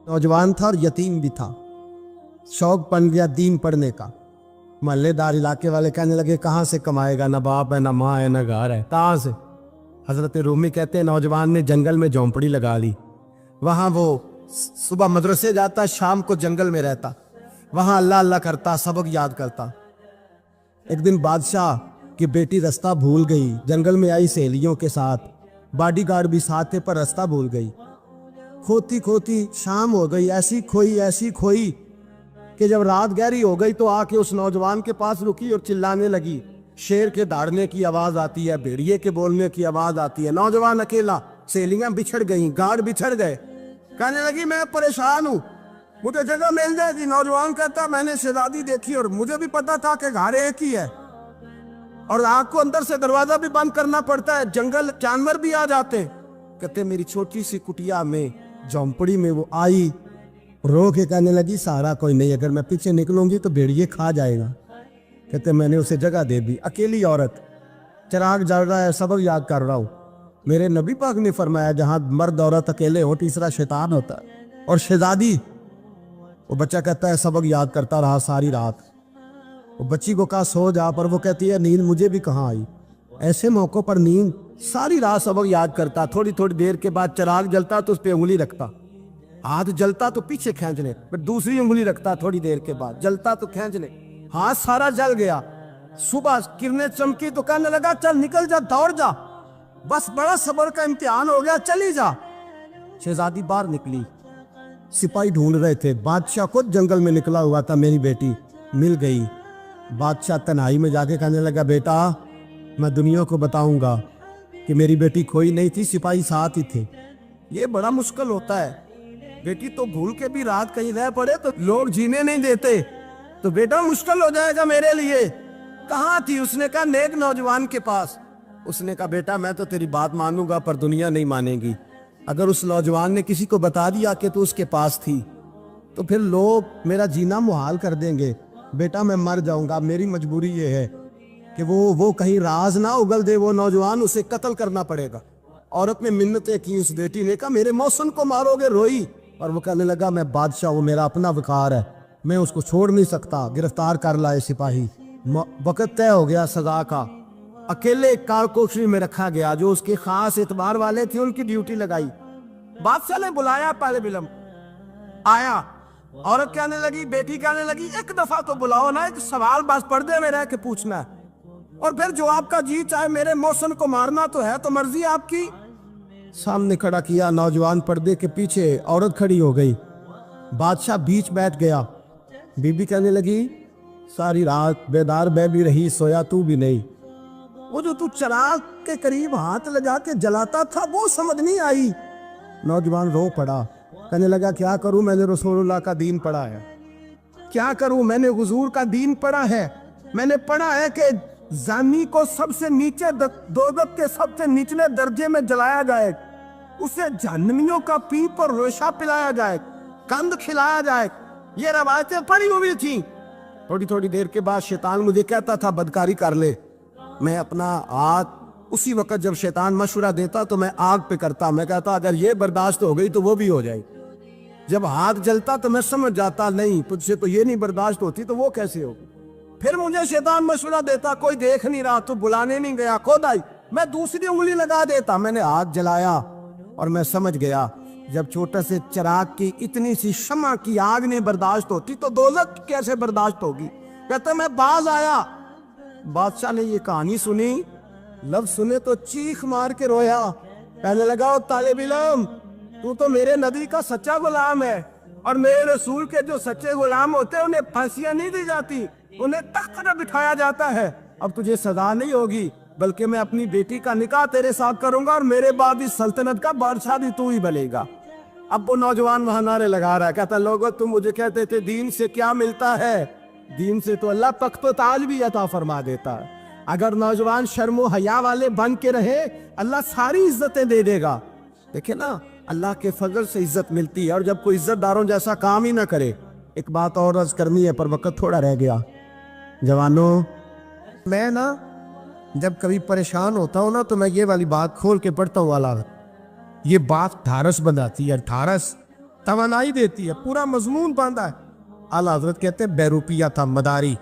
नौजवान था और यतीम भी था। शौक बन गया दीन पढ़ने का। मोहल्लेदार इलाके वाले कहने लगे कहाँ से कमाएगा, ना बाप है ना माँ है ना घर है, कहाँ से। हजरत रूमी कहते हैं नौजवान ने जंगल में झोंपड़ी लगा ली। वहाँ वो सुबह मदरसे जाता, शाम को जंगल में रहता, वहाँ अल्लाह अल्लाह करता, सबक याद करता। एक दिन बादशाह की बेटी रास्ता भूल गई, जंगल में आई सहेलियों के साथ, बॉडीगार्ड भी साथ थे पर रास्ता भूल गई। खोती खोती शाम हो गई, ऐसी खोई कि जब रात गहरी हो गई तो आके उस नौजवान के पास रुकी और चिल्लाने लगी। शेर के दहाड़ने की आवाज आती है, भेड़िए के बोलने की आवाज आती है। नौजवान अकेला, सहेलियां बिछड़ गई, गार्ड बिछड़ गए। कहने लगी मैं परेशान हूँ, मुझे जगह मिल जाएगी। नौजवान कहता मैंने शहजादी देखी और मुझे भी पता था कि घर एक ही है और आग को अंदर से दरवाजा भी बंद करना पड़ता है, जंगल जानवर भी आ जाते। कहते मेरी छोटी सी कुटिया में, झोंपड़ी में वो आई, रो के कहने लगी सहारा कोई नहीं, अगर मैं पीछे निकलूंगी तो भेड़िए खा जाएगा। कहते मैंने उसे जगह दे दी। अकेली औरत, चिराग जल रहा है, सबक याद कर रहा हूँ। मेरे नबी पाक ने फरमाया जहां मर्द औरत अकेले हो तीसरा शैतान होता है। और शहजादी, वो बच्चा कहता है सबक याद करता रहा सारी रात। वो बच्ची को कहा सो जा, पर वो कहती है नींद मुझे भी कहाँ आई। ऐसे मौकों पर नींद, सारी रात सबक याद करता, थोड़ी थोड़ी देर के बाद चिराग जलता तो उस पर उंगली रखता, हाथ जलता तो पीछे खींचने, फिर दूसरी उंगली रखता, थोड़ी देर के बाद जलता तो खींचने, हाथ सारा जल गया। सुबह किरणें चमकी तो कहने लगा चल निकल जा, दौड़ जा, बस बड़ा सब्र का इम्तिहान हो गया, चली जा। शहजादी बाहर निकली, सिपाही ढूंढ रहे थे। बादशाह खुद जंगल में निकला हुआ था, मेरी बेटी मिल गई। बादशाह तन्हाई में जाके कहने लगा बेटा मैं दुनिया को बताऊंगा कि मेरी बेटी खोई नहीं थी, सिपाही साथ ही थे। ये बड़ा मुश्किल होता है, बेटी तो भूल के भी रात कहीं रह पड़े तो लोग जीने नहीं देते, तो बेटा मुश्किल हो जाएगा मेरे लिए। कहाँ थी? उसने कहा नेक नौजवान के पास। उसने कहा बेटा मैं तो तेरी बात मानूंगा पर दुनिया नहीं मानेगी। अगर उस नौजवान ने किसी को बता दिया कि तू उसके पास थी तो फिर लोग मेरा जीना मुहाल कर देंगे। बेटा मैं मर जाऊंगा, मेरी मजबूरी ये है कि वो कहीं राज ना उगल दे वो नौजवान, उसे कत्ल करना पड़ेगा। औरत ने मिन्नतें की, उस बेटी ने कहा मेरे मौसम को मारोगे, रोई। और वो कहने लगा मैं बादशाह, वो मेरा अपना वकार है, मैं उसको छोड़ नहीं सकता। गिरफ्तार कर लाए सिपाही। वक्त तय हो गया सजा का। अकेले कारकोशरी में रखा गया, जो उसके खास एतबार वाले थे उनकी ड्यूटी लगाई। बादशाह ने बुलाया, पहले बिलम आया। औरत कहने लगी, बेटी कहने लगी एक दफा तो बुलाओ ना, एक सवाल बस पर्दे में रह के पूछना है, और फिर जो आपका जी चाहे मेरे मौसम को मारना तो है, तो मर्जी आपकी। सामने खड़ा किया, नौजवान पर्दे के पीछे, औरत खड़ी हो गई। बादशाह बीच बैठ गया। बीबी कहने लगी सारी रात बेदार मैं भी रही, सोया तू भी नहीं। वो जो तू चिराग के करीब हाथ लगा के जलाता था वो समझ नहीं आई। नौजवान रो पड़ा, कहने लगा क्या करूं, मैंने रसूलुल्लाह का दीन पढ़ा है, क्या करूं, मैंने हुजूर का दीन पढ़ा है। मैंने पढ़ा है कि जानी को सबसे नीचे दोज़ख के सबसे निचले दर्जे में जलाया जाए, उसे जहन्नमियों का पीप और रेशा पिलाया जाए, कंद खिलाया जाए। ये रवायतें पड़ी हुई थी। थोड़ी थोड़ी देर के बाद शैतान मुझे कहता था बदकारी कर ले। मैं अपना हाथ उसी वक्त जब शैतान मशवरा देता तो मैं आग पे करता। मैं कहता अगर ये बर्दाश्त हो गई तो वो भी हो जाएगी। जब हाथ जलता तो मैं समझ जाता नहीं तुझसे तो ये नहीं बर्दाश्त होती तो वो कैसे होगी। फिर मुझे शैतान मशवरा देता कोई देख नहीं रहा तो बुलाने नहीं गया, खुद आई, मैं दूसरी उंगली लगा देता। मैंने हाथ जलाया और मैं समझ गया जब छोटे से चिराग की इतनी सी शमा की आग नहीं बर्दाश्त होती तो दोज़ख कैसे बर्दाश्त होगी। कहता मैं बाज आया। बादशाह ने ये कहानी सुनी, लफ्ज सुने तो चीख मार के रोया। कहने लगा ओ तालिब इल्म, तू तो मेरे नबी का सच्चा गुलाम है, और मेरे रसूल के जो सच्चे गुलाम होते हैं उन्हें फांसियां नहीं दी जाती, उन्हें तख्त पर बिठाया जाता है। अब तुझे सजा नहीं होगी, बल्कि मैं अपनी बेटी का निकाह तेरे साथ करूंगा और मेरे बाद इस सल्तनत का बादशाह भी तू ही बनेगा। अब वो नौजवान वहां नारे लगा रहा है, कहता लोगों तुम मुझे कहते थे दीन से क्या मिलता है, दीन से तो अल्लाह तख्त व ताज भी अता फरमा देता है। अगर नौजवान शर्म व हया वाले बन के रहे अल्लाह सारी इज्जतें दे देगा। देखे ना अल्लाह के फजल से इज्जत मिलती है, और जब कोई इज्जतदारों जैसा काम ही ना करे। एक बात और अर्ज करनी है पर वक्त थोड़ा रह गया। जवानों, मैं ना जब कभी परेशान होता हूँ ना तो मैं ये वाली बात खोल के पढ़ता हूँ वाला, ये बात ढारस बनाती है। ढारस तवानाई देती है, पूरा मजमून बांधा है। आला हजरत कहते हैं बेरूपिया था, मदारी,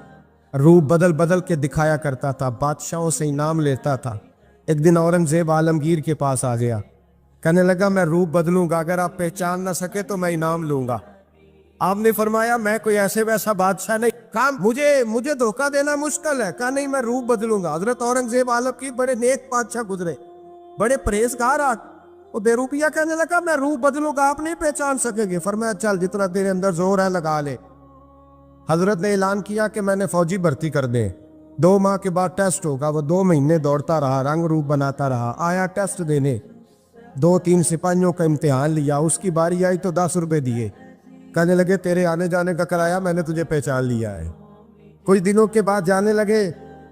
रूप बदल बदल के दिखाया करता था, बादशाहों से इनाम लेता था। एक दिन औरंगजेब आलमगीर के पास आ गया, कहने लगा मैं रूप बदलूंगा, अगर आप पहचान ना सके तो मैं इनाम लूंगा। आपने फरमाया मैं कोई ऐसे वैसा बादशाह नहीं, कहा मुझे धोखा देना मुश्किल है, कहा नहीं मैं रूप बदलूंगा। हजरत औरंगजेब आलमगीर बड़े नेक बादशाह गुजरे, बड़े परहेजगार। वो बेरूपिया कहने लगा मैं रूप बदलूंगा, आप नहीं पहचान सकेंगे। फरमाया चल जितना तेरे अंदर जोर है लगा ले। हजरत ने ऐलान किया कि मैंने फौजी भर्ती कर दे, 2 माह के बाद टेस्ट होगा। वो 2 महीने दौड़ता रहा, रंग रूप बनाता रहा, आया टेस्ट देने, 2-3 सिपाहियों का इम्तिहान लिया, उसकी बारी आई तो 10 रुपए दिए, कहने लगे तेरे आने जाने का किराया मैंने तुझे पहचान लिया है। कुछ दिनों के बाद जाने लगे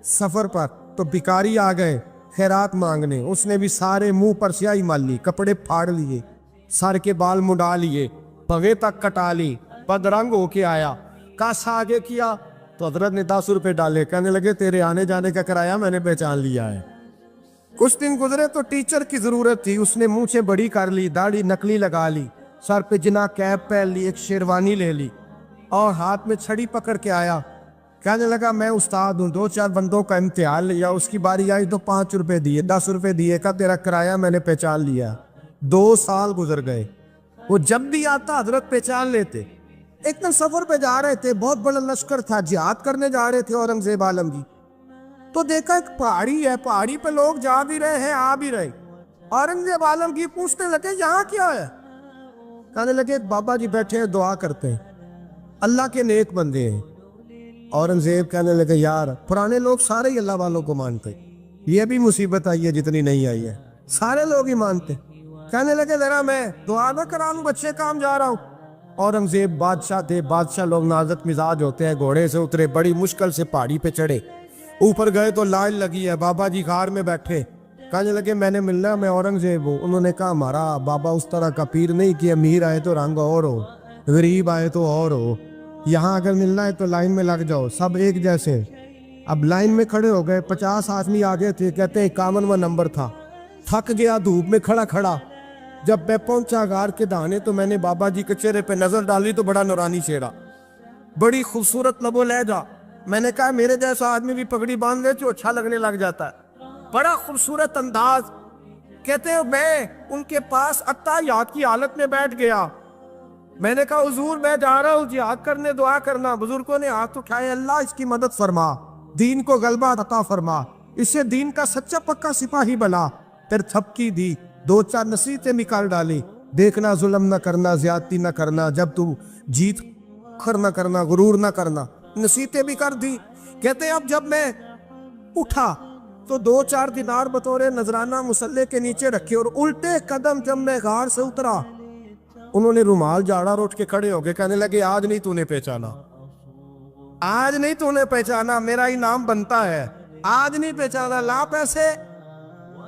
सफर पर, तो भिखारी आ गए खैरात मांगने, उसने भी सारे मुंह पर स्याही मार ली, कपड़े फाड़ लिए, सर के बाल मुड़ा लिए, भवे तक कटा ली, बदरंग होके आया, कासा आगे किया तो हजरत ने 10 रुपए डाले, कहने लगे तेरे आने जाने का किराया मैंने पहचान लिया है। कुछ दिन गुजरे तो टीचर की जरूरत थी, उसने मुंह से बड़ी कर ली, दाढ़ी नकली लगा ली, सर पे जिना कैप पहन ली, एक शेरवानी ले ली और हाथ में छड़ी पकड़ के आया, कहने लगा मैं उस्ताद हूँ, 2-4 बंदों का इम्तिहान लिया, उसकी बारी आई तो 5 रुपए दिए, 10 रुपए दिए, का तेरा किराया मैंने पहचान लिया। 2 साल गुजर गए, वो जब भी आता हजरत पहचान लेते। एक दिन सफर पे जा रहे थे, बहुत बड़ा लश्कर था, जिहाद करने जा रहे थे औरंगजेब आलमगीर, तो देखा एक पहाड़ी है, पहाड़ी पे लोग जा भी रहे हैं आ भी रहे। औरंगजेब आलमगीर पूछने लगे यहाँ क्या है, कहने लगे बाबा जी बैठे हैं दुआ करते हैं, अल्लाह के नेक बंदे हैं। औरंगजेब कहने लगे यार पुराने लोग सारे ही अल्लाह वालों को मानते, ये भी मुसीबत आई है जितनी नहीं आई है, सारे लोग ही मानते। कहने लगे जरा मैं दुआ ना करा लूं, बच्चे काम जा रहा हूँ। औरंगजेब बादशाह थे, बादशाह लोग नाजुक मिजाज होते हैं, घोड़े से उतरे, बड़ी मुश्किल से पहाड़ी पे चढ़े, ऊपर गए तो लाइन लगी है, बाबा जी कार में बैठे, कहने लगे मैंने मिलना, मैं औरंगजेब हूँ। उन्होंने कहा हमारा बाबा उस तरह का पीर नहीं कि अमीर आए तो रंग और हो, गरीब आए तो और हो, यहाँ अगर मिलना है तो लाइन में लग जाओ, सब एक जैसे। अब लाइन में खड़े हो गए, 50 आदमी आगे थे, कहते हैं 51वां नंबर था। थक गया धूप में खड़ा खड़ा, जब मैं पहुंचा गार के दाने तो मैंने बाबा जी के चेहरे पे नजर डाली तो बड़ा नूरानी चेहरा, बड़ी खूबसूरत लबो लहजा। मैंने कहा मेरे जैसा आदमी भी पगड़ी बांध ले तो अच्छा लगने लग जाता है, बड़ा खूबसूरत अंदाज। कहते हैं मैं उनके पास अत्ताहियात की हालत में बैठ गया, मैंने कहा हुजूर मैं जा रहा हूँ जिहाद करने, दुआ करना। बुजुर्गों ने हाथ उठाए, अल्लाह इसकी मदद फरमा, दीन को गलबा अता फरमा, इससे दीन का सच्चा पक्का सिपाही बना। फिर थपकी दी, 2-4 नसीहतें निकाल डाली, देखना जुल्म न करना, ज्यादती न करना, जब तू जीत खर न करना, गुरूर न करना, नसीहतें भी कर दी। कहते अब जब मैं उठा तो 2-4 दिनार बतौरे नजराना मुसल्ले के नीचे रखे, और उल्टे कदम जब मैं गार से उतरा उन्होंने रुमाल झाड़ा और उठ के खड़े हो गए, कहने लगे आज नहीं तूने पहचाना, आज नहीं तूने पहचाना, मेरा इनाम बनता है, आज नहीं पहचाना, ला पैसे।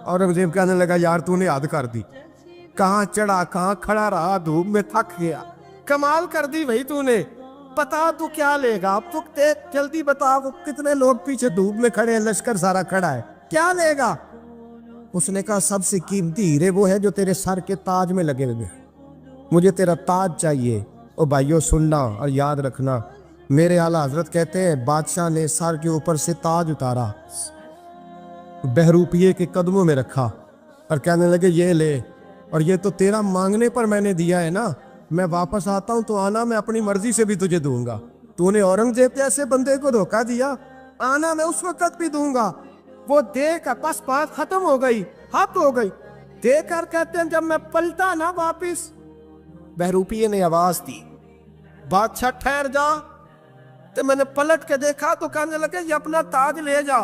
औरंगजेब कहने लगा यार तूने हद कर दी, कहाँ चढ़ा कहाँ खड़ा रहा, धूप में थक गया, कमाल कर दी भाई तूने, बता तू क्या लेगा, अब तू जल्दी बता, वो कितने लोग पीछे धूप में खड़े हैं, लश्कर सारा खड़ा है, क्या लेगा। उसने कहा सबसे कीमती हीरे वो है जो तेरे सर के ताज में लगे हुए, मुझे तेरा ताज चाहिए। ओ भाइयों सुनना और याद रखना, मेरे आला हजरत कहते हैं बादशाह ने सर के ऊपर से ताज उतारा, बहरूपिये के कदमों में रखा और कहने लगे ये ले, और ये तो तेरा मांगने पर मैंने दिया है ना, मैं वापस आता हूं तो आना मैं अपनी मर्जी से भी तुझे दूंगा, तूने औरंगजेब जैसे बंदे को धोखा दिया, आना मैं उस वक्त भी दूंगा। वो देख बस बात खत्म हो गई, हद हो गई। देखकर कहते हैं जब मैं पलटा ना वापिस, बहरूपिये ने आवाज दी बादशाह ठहर जा, तो मैंने पलट के देखा तो कहने लगे ये अपना ताज ले जा,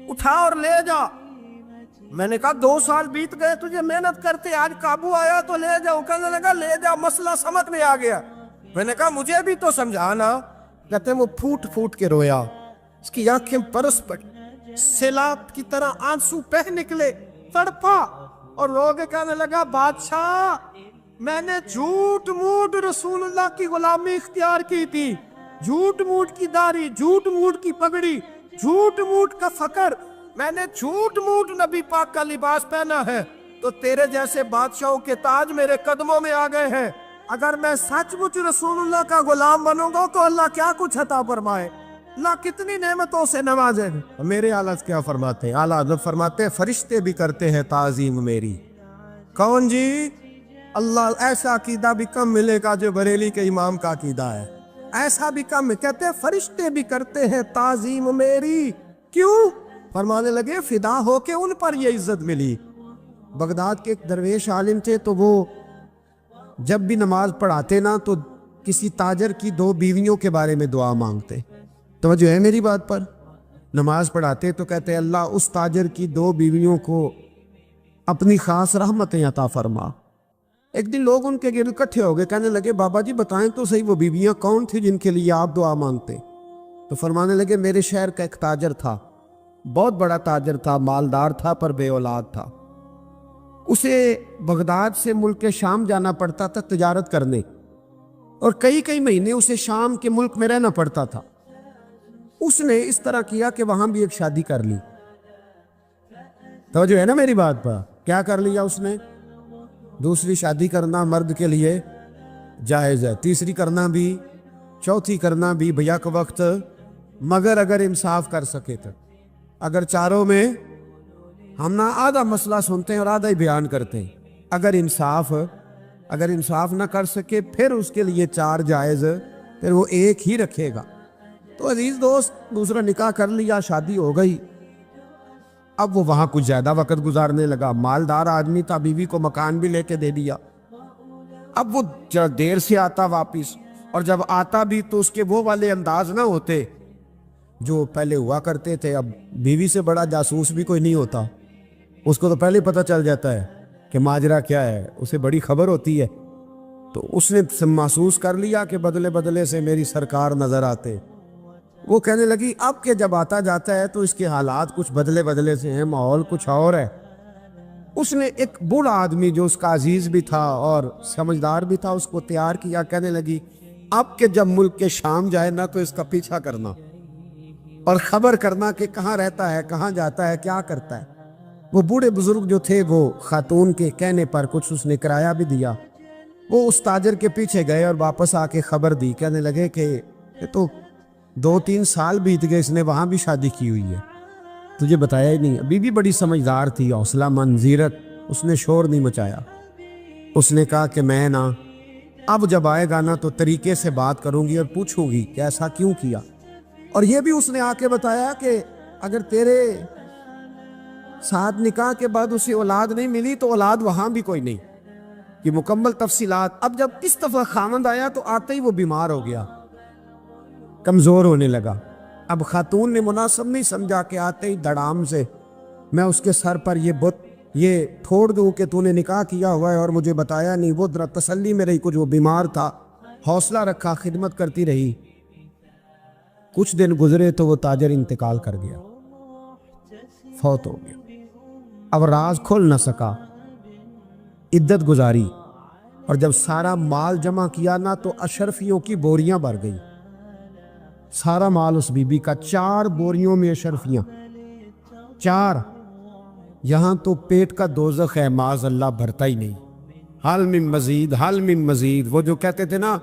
उठा और ले जा। मैंने कहा 2 साल बीत गए तुझे मेहनत करते, आज काबू आया तो ले जाओ। कहने लगा ले जा, मसला समझ में आ गया। मैंने कहा मुझे भी तो समझाना। कहते वो फूट फूट के रोया, उसकी आंखें बरस पड़ी, सैलाब की तरह आंसू बह निकले, तड़पा और रो के कहने लगा बादशाह मैंने झूठ मूठ रसूलुल्लाह की गुलामी इख्तियार की थी, झूठ मूठ की दाढ़ी, झूठ मूठ की पगड़ी, झूठ मूठ का फकर, मैंने झूठ मूठ नबी पाक का लिबास पहना है, तो तेरे जैसे बादशाहों के ताज मेरे कदमों में आ गए हैं। अगर मैं सचमुच रसूलुल्लाह का गुलाम बनूंगा तो अल्लाह क्या कुछ अता फरमाए, अल्लाह कितनी नेमतों से नवाजे। मेरे आला क्या फरमाते हैं, आला हज़रत फरमाते हैं फरिश्ते भी करते हैं ताज़ीम मेरी। कौन जी? अल्लाह। ऐसा अकीदा भी कम मिलेगा जो बरेली के इमाम का अकीदा है, ऐसा भी कम। कहते हैं फरिश्ते भी करते हैं ताज़ीम मेरी। क्यों? फरमाने लगे फिदा हो के उन पर ये इज्जत मिली। बगदाद के एक दरवेश आलिम थे, तो वो जब भी नमाज पढ़ाते ना तो किसी ताजर की 2 बीवियों के बारे में दुआ मांगते। तो जो है मेरी बात पर, नमाज पढ़ाते तो कहते अल्लाह उस ताजर की 2 बीवियों को अपनी खास रहमतें अता फरमा। एक दिन लोग उनके गिर्द इकट्ठे हो गए, कहने लगे बाबा जी बताएं तो सही वो बीवियां कौन थी जिनके लिए आप दुआ मांगते। तो फरमाने लगे मेरे शहर का एक ताजर था, बहुत बड़ा ताजर था, मालदार था पर बे औलाद था। उसे बगदाद से मुल्क के शाम जाना पड़ता था तिजारत करने, और कई कई महीने उसे शाम के मुल्क में रहना पड़ता था। उसने इस तरह किया कि वहां भी एक शादी कर ली। तो जो है ना मेरी बात पर, क्या कर लिया उसने? दूसरी शादी करना मर्द के लिए जायज़ है, तीसरी करना भी, चौथी करना भी भैया के वक्त, मगर अगर इंसाफ कर सके तो। अगर चारों में हम ना आधा मसला सुनते हैं और आधा ही बयान करते हैं, अगर इंसाफ ना कर सके फिर उसके लिए 4 जायज़, फिर वो एक ही रखेगा। तो अजीज दोस्त, दूसरा निकाह कर लिया, शादी हो गई। अब वो वहां कुछ ज्यादा वक्त गुजारने लगा, मालदार आदमी था, बीवी को मकान भी लेके दे दिया। अब वो जरा देर से आता वापिस, और जब आता भी तो उसके वो वाले अंदाज ना होते जो पहले हुआ करते थे। अब बीवी से बड़ा जासूस भी कोई नहीं होता, उसको तो पहले पता चल जाता है कि माजरा क्या है, उसे बड़ी खबर होती है। तो उसने महसूस कर लिया कि बदले बदले से मेरी सरकार नजर आते। वो कहने लगी अब के जब आता जाता है तो इसके हालात कुछ बदले बदले से हैं, माहौल कुछ और है। उसने एक बूढ़ा आदमी जो उसका अजीज भी था और समझदार भी था उसको तैयार किया। कहने लगी अब के जब मुल्क के शाम जाए ना तो इसका पीछा करना और खबर करना कि कहाँ रहता है, कहाँ जाता है, क्या करता है। वो बूढ़े बुजुर्ग जो थे वो खातून के कहने पर कुछ उसने किराया भी दिया। वो उस ताजर के पीछे गए और वापस आके खबर दी। कहने लगे कि ये तो 2-3 साल बीत गए, इसने वहां भी शादी की हुई है, तुझे बताया ही नहीं। बीवी बड़ी समझदार थी, हौसला मंद, जीरत, उसने शोर नहीं मचाया। उसने कहा कि मैं ना अब जब आएगा ना तो तरीके से बात करूंगी और पूछूंगी कि ऐसा क्यों किया। और ये भी उसने आके बताया कि अगर तेरे साथ निकाह के बाद उसे औलाद नहीं मिली तो औलाद वहां भी कोई नहीं, कि मुकम्मल तफसीलात। अब जब इस दफा खामंद आया तो आते ही वो बीमार हो गया, कमजोर होने लगा। अब खातून ने मुनासिब नहीं समझा कि आते ही धड़ाम से मैं उसके सर पर ये बुत ये फोड़ दूं कि तूने निकाह किया हुआ है और मुझे बताया नहीं। वो जरा तसल्ली में रही, कुछ वो बीमार था, हौसला रखा, खिदमत करती रही। कुछ दिन गुजरे तो वो ताजर इंतकाल कर गया, फौत हो गया। अब राज खुल न सका, इद्दत गुजारी, और जब सारा माल जमा किया ना तो अशरफियों की बोरियां भर गई। सारा माल उस बीबी का, 4 बोरियों में अशरफियां, 4। यहां तो पेट का दोज़ख है, माज़ अल्लाह भरता ही नहीं। हाल मिन मजीद, हाल मिन मजीद। वो जो कहते थे ना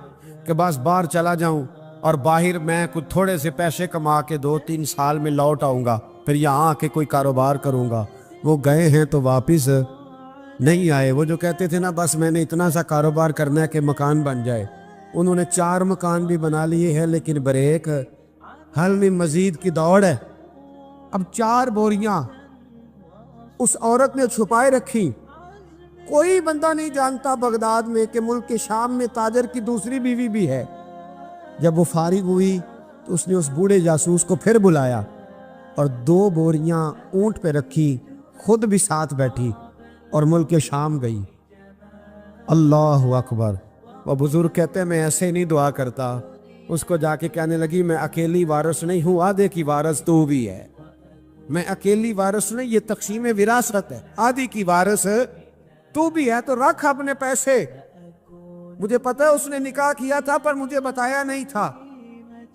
कि बस बाहर चला जाऊं और बाहर मैं कुछ थोड़े से पैसे कमा के 2-3 साल में लौट आऊंगा, फिर यहाँ आके कोई कारोबार करूंगा, वो गए हैं तो वापिस नहीं आए। वो जो कहते थे ना बस मैंने इतना सा कारोबार करना है कि मकान बन जाए, उन्होंने 4 मकान भी बना लिए हैं, लेकिन ब्रेक हल में मजीद की दौड़ है। अब 4 बोरियां उस औरत ने छुपाए रखी। कोई बंदा नहीं जानता बगदाद में कि मुल्क के शाम में ताजर की दूसरी बीवी भी है। जब वो फारिग हुई तो उसने उस बूढ़े जासूस को फिर बुलाया और 2 बोरियां ऊंट पे रखी, खुद भी साथ बैठी और मुल्क के शाम गई। अल्लाह अकबर। वो बुजुर्ग कहते हैं मैं ऐसे नहीं दुआ करता। उसको जाके कहने लगी मैं अकेली वारिस नहीं हूँ, आधे की वारिस तू भी है। मैं अकेली वारिस नहीं, ये तक़सीम विरासत है, आधी की वारिस तू भी है। तो रख अपने पैसे, मुझे पता है उसने निकाह किया था पर मुझे बताया नहीं था,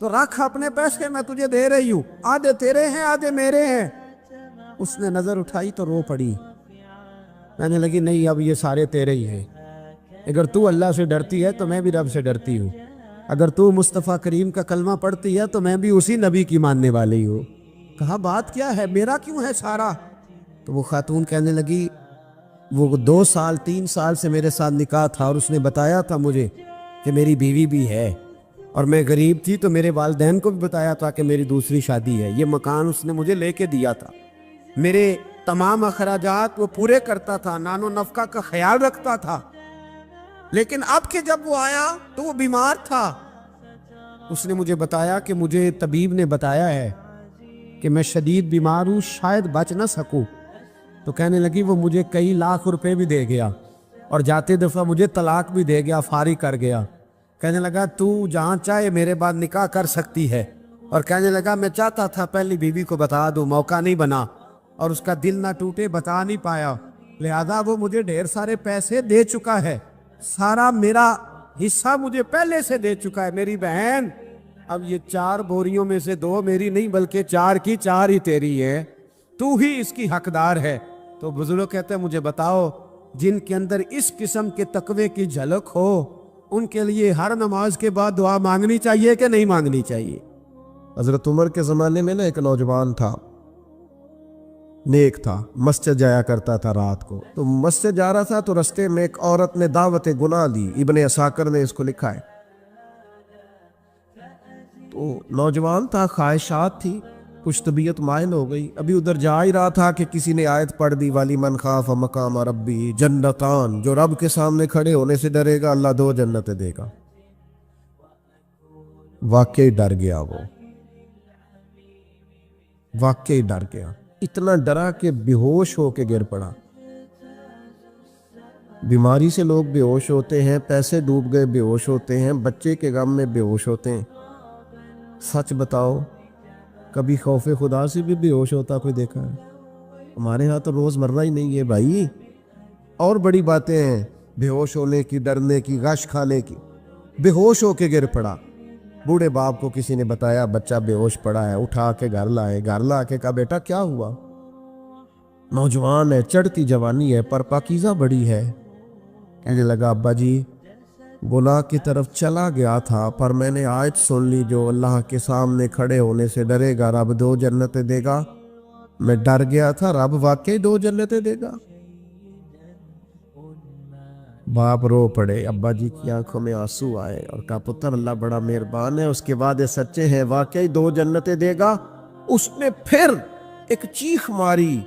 तो रख अपने पैसे, मैं तुझे दे रही हूँ, आधे तेरे हैं आधे मेरे हैं। उसने नजर उठाई तो रो पड़ी, कहने लगी नहीं अब ये सारे तेरे ही हैं। اگر تو اللہ سے ڈرتی ہے تو میں بھی رب سے ڈرتی ہوں، اگر تو مصطفیٰ کریم کا کلمہ پڑھتی ہے تو میں بھی اسی نبی کی ماننے والی ہوں۔ کہا بات کیا ہے، میرا کیوں ہے سارا؟ تو وہ خاتون کہنے لگی وہ 2 سال 3 سال سے میرے ساتھ نکاح تھا اور اس نے بتایا تھا مجھے کہ میری بیوی بھی ہے، اور میں غریب تھی تو میرے والدین کو بھی بتایا تھا کہ میری دوسری شادی ہے۔ یہ مکان اس نے مجھے لے کے دیا تھا، میرے تمام اخراجات وہ پورے کرتا تھا، نان و نفقہ کا خیال رکھتا تھا، لیکن اب کہ جب وہ آیا تو وہ بیمار تھا۔ اس نے مجھے بتایا کہ مجھے طبیب نے بتایا ہے کہ میں شدید بیمار ہوں، شاید بچ نہ سکوں۔ تو کہنے لگی وہ مجھے کئی لاکھ روپے بھی دے گیا اور جاتے دفعہ مجھے طلاق بھی دے گیا، فارغ کر گیا۔ کہنے لگا تو جہاں چاہے میرے بعد نکاح کر سکتی ہے، اور کہنے لگا میں چاہتا تھا پہلی بیوی کو بتا دوں، موقع نہیں بنا اور اس کا دل نہ ٹوٹے، بتا نہیں پایا، لہذا وہ مجھے ڈھیر سارے پیسے دے چکا ہے، سارا میرا حصہ مجھے پہلے سے دے چکا ہے۔ میری بہن اب یہ 4 بوریوں میں سے 2 میری نہیں بلکہ 4 کی 4 ہی تیری ہے، تو ہی اس کی حقدار ہے۔ تو بزرگ کہتے ہیں مجھے بتاؤ جن کے اندر اس قسم کے تقوی کی جھلک ہو ان کے لیے ہر نماز کے بعد دعا مانگنی چاہیے کہ نہیں مانگنی چاہیے؟ حضرت عمر کے زمانے میں ایک نوجوان تھا، نیک تھا، مسجد جایا کرتا تھا رات کو۔ تو مسجد جا رہا تھا تو رستے میں ایک عورت نے دعوت گناہ دی، ابن عساکر نے اس کو لکھا ہے۔ تو نوجوان تھا، خواہشات تھی، کچھ طبیعت مائل ہو گئی، ابھی ادھر جا ہی رہا تھا کہ کسی نے آیت پڑھ دی والی من خاف مقام ربی جنتان، جو رب کے سامنے کھڑے ہونے سے ڈرے گا اللہ 2 جنتیں دے گا۔ واقعی ڈر گیا، وہ واقعی ڈر گیا، اتنا ڈرا کہ بے ہوش ہو کے گر پڑا۔ بیماری سے لوگ بے ہوش ہوتے ہیں، پیسے ڈوب گئے بے ہوش ہوتے ہیں، بچے کے غم میں بے ہوش ہوتے ہیں۔ سچ بتاؤ کبھی خوف خدا سے بھی بے ہوش ہوتا کوئی دیکھا ہے؟ ہمارے ہاں تو روز مرہ ہی نہیں ہے بھائی، اور بڑی باتیں ہیں بے ہوش ہونے کی، ڈرنے کی، غش کھانے کی۔ بے ہوش ہو کے گر پڑا، بوڑھے باپ کو کسی نے بتایا بچہ بے ہوش پڑا ہے، اٹھا کے گھر لائے، گھر لا کے کہا بیٹا کیا ہوا؟ نوجوان ہے، چڑھتی جوانی ہے پر پاکیزہ بڑی ہے۔ کہنے لگا ابا جی گناہ کی طرف چلا گیا تھا پر میں نے آیت سن لی جو اللہ کے سامنے کھڑے ہونے سے ڈرے گا رب 2 جنتیں دے گا، میں ڈر گیا تھا، رب واقعی 2 جنتیں دے گا۔ باپ رو پڑے، ابا جی کی آنکھوں میں آنسو آئے اور کہا پتر اللہ بڑا مہربان ہے، اس کے وعدے سچے ہیں، واقعی 2 جنتیں دے گا۔ اس نے پھر ایک چیخ ماری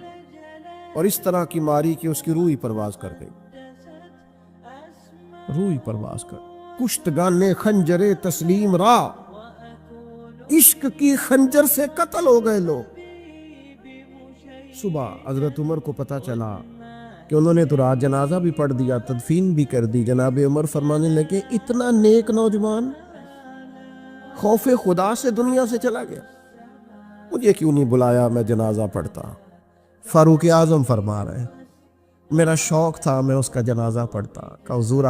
اور اس طرح کی ماری کہ اس کی روح ہی پرواز کر گئی، روح ہی پرواز کر۔ کشتگان خنجر تسلیم را، عشق کی خنجر سے قتل ہو گئے لوگ۔ صبح حضرت عمر کو پتا چلا کہ انہوں نے تو رات جنازہ بھی پڑھ دیا، تدفین بھی کر دی۔ جناب عمر فرمانے لگے اتنا نیک نوجوان خوف خدا سے دنیا سے چلا گیا، مجھے کیوں نہیں بلایا میں جنازہ پڑھتا؟ فاروق اعظم فرما رہے ہیں میرا شوق تھا میں اس کا جنازہ پڑھتا۔ کہ حضور